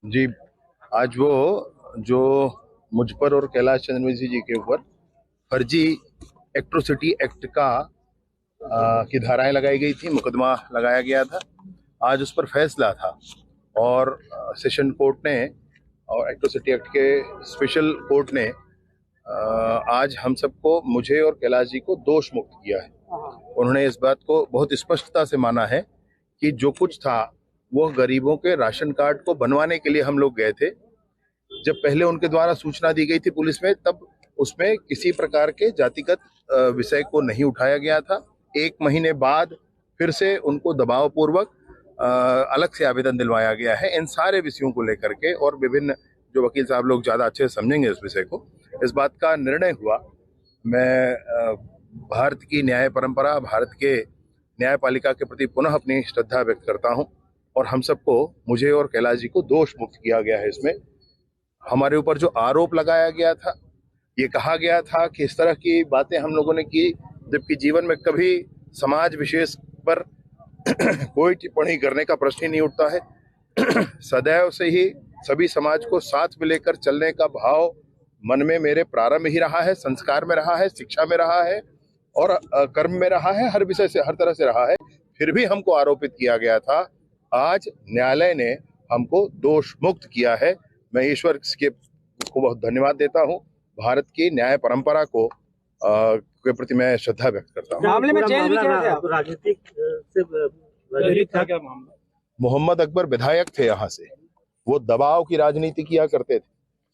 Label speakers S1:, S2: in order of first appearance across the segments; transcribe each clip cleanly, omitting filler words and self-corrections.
S1: जी, आज वो जो मुझ पर और कैलाश चंद्रवंशी जी के ऊपर फर्जी एट्रोसिटी एक्ट का की धाराएं लगाई गई थी, मुकदमा लगाया गया था। आज उस पर फैसला था और सेशन कोर्ट ने और एट्रोसिटी एक्ट के स्पेशल कोर्ट ने आज हम सबको, मुझे और कैलाश जी को दोष मुक्त किया है। उन्होंने इस बात को बहुत स्पष्टता से माना है कि जो कुछ था वो गरीबों के राशन कार्ड को बनवाने के लिए हम लोग गए थे। जब पहले उनके द्वारा सूचना दी गई थी पुलिस में, तब उसमें किसी प्रकार के जातिगत विषय को नहीं उठाया गया था। 1 महीने बाद फिर से उनको दबाव पूर्वक अलग से आवेदन दिलवाया गया है इन सारे विषयों को लेकर के, और विभिन्न जो वकील साहब लोग ज्यादा अच्छे से समझेंगे इस विषय को। इस बात का निर्णय हुआ। मैं भारत की न्याय परंपरा, भारत के न्यायपालिका के प्रति पुनः अपनी श्रद्धा व्यक्त करता हूं, और हम सबको, मुझे और कैलाश जी को दोष मुक्त किया गया है। इसमें हमारे ऊपर जो आरोप लगाया गया था, ये कहा गया था कि इस तरह की बातें हम लोगों ने की, जबकि जीवन में कभी समाज विशेष पर कोई टिप्पणी करने का प्रश्न ही नहीं उठता है। सदैव से ही सभी समाज को साथ में लेकर चलने का भाव मन में मेरे प्रारंभ ही रहा है, संस्कार में रहा है, शिक्षा में रहा है और कर्म में रहा है, हर विषय से, हर तरह से रहा है। फिर भी हमको आरोपित किया गया था। आज न्यायालय ने हमको दोष मुक्त किया है। मैं ईश्वर को बहुत धन्यवाद देता हूं। भारत की न्याय परंपरा को के प्रति मैं श्रद्धा व्यक्त करता हूं।
S2: मामले में जेल भी गए थे,
S3: राजनीतिक से प्रेरित था क्या मामला?
S1: मोहम्मद अकबर विधायक थे यहाँ से, वो दबाव की राजनीति किया करते थे,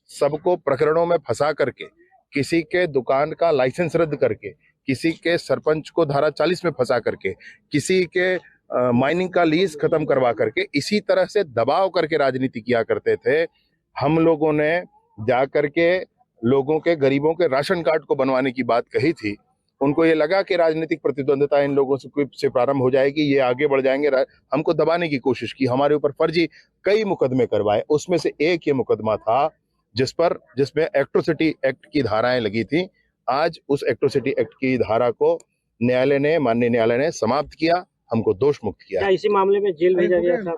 S1: सबको प्रकरणों में फंसा करके, किसी के दुकान का लाइसेंस रद्द करके, किसी के सरपंच को धारा 40 में फंसा करके, किसी के माइनिंग का लीज खत्म करवा करके, इसी तरह से दबाव करके राजनीति किया करते थे। हम लोगों ने जा करके लोगों के, गरीबों के राशन कार्ड को बनवाने की बात कही थी। उनको ये लगा कि राजनीतिक प्रतिद्वंदता इन लोगों से प्रारंभ हो जाएगी, ये आगे बढ़ जाएंगे। हमको दबाने की कोशिश की, हमारे ऊपर फर्जी कई मुकदमे करवाए। उसमें से एक ये मुकदमा था जिसमें एट्रोसिटी एक्ट की धाराएं लगी थी। आज उस एट्रोसिटी एक्ट की धारा को माननीय न्यायालय ने समाप्त किया, हमको दोष मुक्त किया।
S2: क्या इसी मामले में जेल भेजा गया था?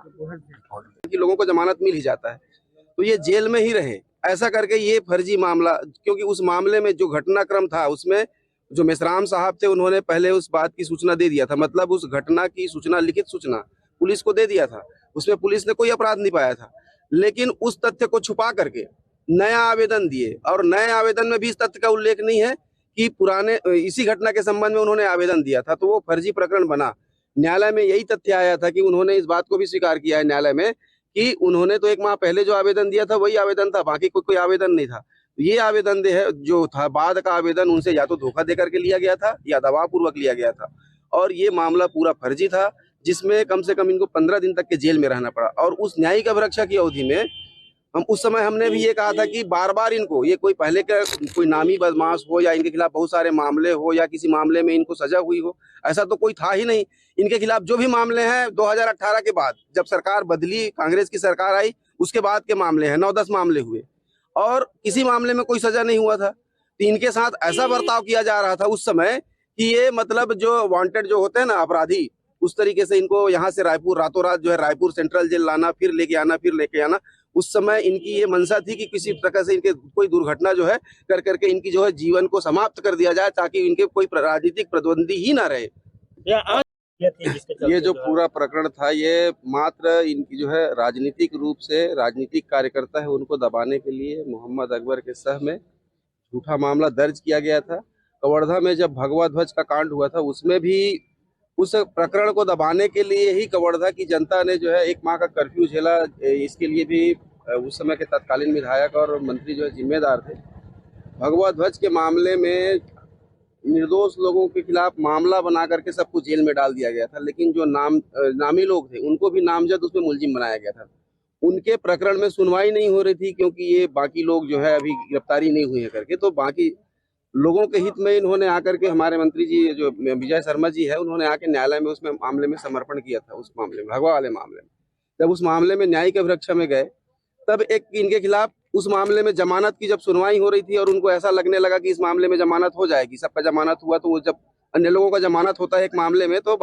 S4: कि लोगों को जमानत मिल ही जाता है तो ये जेल में ही रहे, ऐसा करके ये फर्जी मामला, क्योंकि उस मामले में जो घटनाक्रम था उसमें जो मेश्राम साहब थे उन्होंने पहले उस बात की सूचना दे दिया था, मतलब उस घटना की सूचना, लिखित सूचना पुलिस को दे दिया था। उसमें पुलिस ने कोई अपराध नहीं पाया था, लेकिन उस तथ्य को छुपा करके नया आवेदन दिए, और नए आवेदन में भी इस तथ्य का उल्लेख नहीं है कि पुराने इसी घटना के संबंध में उन्होंने आवेदन दिया था, तो वो फर्जी प्रकरण बना। न्यायालय में यही तथ्य आया था कि उन्होंने इस बात को भी स्वीकार किया है न्यायालय में कि उन्होंने तो 1 माह पहले जो आवेदन दिया था वही आवेदन था, बाकी कोई आवेदन नहीं था। ये आवेदन जो था बाद का आवेदन, उनसे या तो धोखा दे करके लिया गया था या दबाव पूर्वक लिया गया था, और ये मामला पूरा फर्जी था, जिसमें कम से कम इनको 15 दिन तक के जेल में रहना पड़ा। और उस न्यायिक अभिरक्षा की अवधि में उस समय हमने भी ये कहा था कि बार बार इनको, ये कोई पहले का कोई नामी बदमाश हो या इनके खिलाफ बहुत सारे मामले हो या किसी मामले में इनको सजा हुई हो, ऐसा तो कोई था ही नहीं। इनके खिलाफ जो भी मामले हैं 2018 के बाद, जब सरकार बदली, कांग्रेस की सरकार आई, उसके बाद के मामले हैं, 9-10 मामले हुए और किसी मामले में कोई सजा नहीं हुआ था। तो इनके साथ ऐसा बर्ताव किया जा रहा था उस समय कि ये मतलब जो वांटेड जो होते हैं ना अपराधी, उस तरीके से इनको यहाँ से रायपुर, रातों रात जो है रायपुर सेंट्रल जेल लाना, फिर लेके आना, फिर लेके आना। उस समय इनकी ये मंशा थी कि किसी प्रकार से इनके कोई दुर्घटना जो है कर करके इनकी जो है जीवन को समाप्त कर दिया जाए, ताकि इनके कोई राजनीतिक प्रतिद्वंदी ही ना रहे। ये जो पूरा प्रकरण था, ये मात्र इनकी जो है राजनीतिक रूप से राजनीतिक कार्यकर्ता है उनको दबाने के लिए मोहम्मद अकबर के सह में झूठा मामला दर्ज किया गया था। कवर्धा में जब भगवा ध्वज का कांड हुआ था, उसमें भी उस प्रकरण को दबाने के लिए ही कवर्धा की जनता ने जो है 1 माह का कर्फ्यू झेला। इसके लिए भी उस समय के तत्कालीन विधायक और मंत्री जो है जिम्मेदार थे। भगवा ध्वज के मामले में निर्दोष लोगों के खिलाफ मामला बना करके सबको जेल में डाल दिया गया था, लेकिन जो नामी लोग थे उनको भी नामजद उसमें मुलजिम बनाया गया था। उनके प्रकरण में सुनवाई नहीं हो रही थी, क्योंकि ये बाकी लोग जो है अभी गिरफ्तारी नहीं हुई है करके, तो बाकी लोगों के हित में इन्होंने आकर के, हमारे मंत्री जी जो विजय शर्मा जी है, उन्होंने आके न्यायालय में उसमें मामले में समर्पण किया था। उस मामले में, भगवा वाले मामले में, जब उस मामले में न्यायिक अभिरक्षा में गए, तब एक इनके खिलाफ उस मामले में जमानत की जब सुनवाई हो रही थी और उनको ऐसा लगने लगा कि इस मामले में जमानत हो जाएगी, सबका जमानत हुआ, तो वो जब अन्य लोगों का जमानत होता है एक मामले में, तो